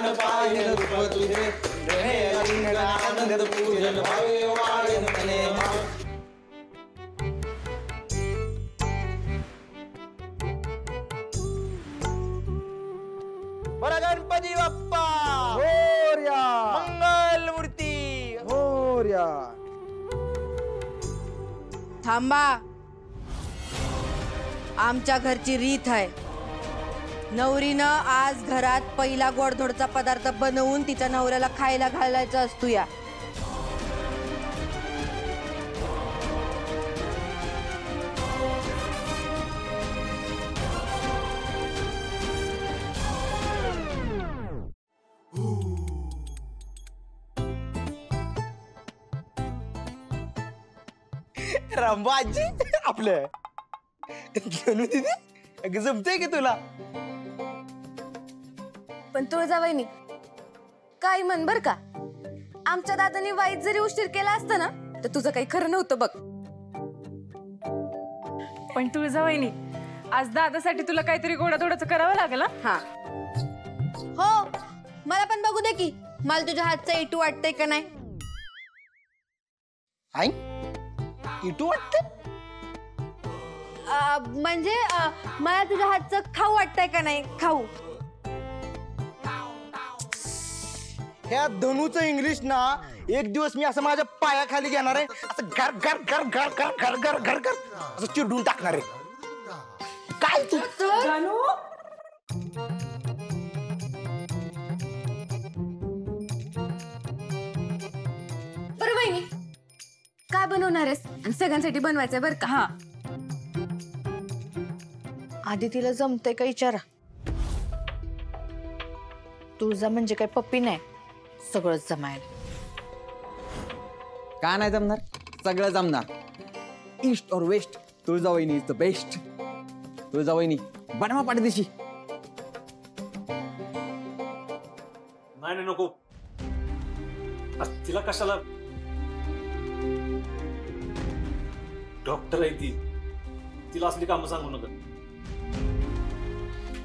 प्राण पाहिन रूप तुझे आनंद पूजन भावे वाळेन मने बरं गणपती बाप्पा मोरया मंगल मूर्ती मोरया. थांबा, आमच्या घरची रीत आहे. नवरीनं आज घरात पहिला गोडधोडचा पदार्थ बनवून तिच्या नवऱ्याला खायला घालायचा असतो. या रामबाजी आपलं जणू तिथे जमतंय की तुला. पण तुळजावहिनी काय म्हण बर का, आमच्या दादानी वाईट जरी उशीर केला असता ना तर तुझं काही खरं नव्हतं बघ. पण तुळजावहिनी आज दादासाठी तुला काहीतरी गोडाधोडाचं करावं लागेल. हा हो, मला पण बघू दे की मला तुझ्या हातचं इटू वाटतंय का नाही. आई इटू वाटते म्हणजे मला तुझ्या हातचं खाऊ वाटतंय का नाही. खाऊ ह्या धनुचं इंग्लिश ना एक दिवस मी असं माझ्या पायाखाली घेणार आहे, असं घर घर घर घर घर घर घर घर घर असं चिडून टाकणार आहे. काय तू बरं वहिनी काय बनवणार आहेस आणि सगळ्यांसाठी बनवायचंय बर का. हा आधी तिला जमतंय का विचारा. तुळजा म्हणजे काय पप्पी नाही, सगळंच जमायला. का नाही जमणार, सगळं जमणार. ईस्ट और वेस्ट तुळजावहिनी इज द बेस्ट. तुळजावहिनी बनवा पाठदिशी. नाही नको, तिला कशाला. डॉक्टर आहे ती, तिला असली कामं सांगू नका.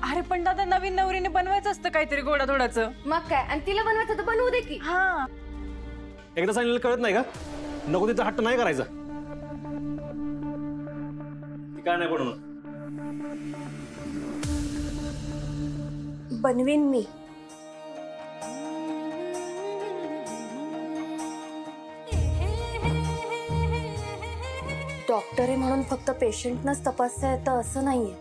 अरे पण दादा नवीन नवरीने बनवायचं असतं काहीतरी गोडाधोडाचं. मग काय, आणि तिला बनवायचं तर बनवू दे की. हा एकदा सांगितलं कळत नाही का, नको तिचा हट्ट नाही करायचा. ती काय नाही बनवणार. बनवीन मी. डॉक्टर आहे म्हणून फक्त पेशंटनच तपासता येतं असं नाहीये.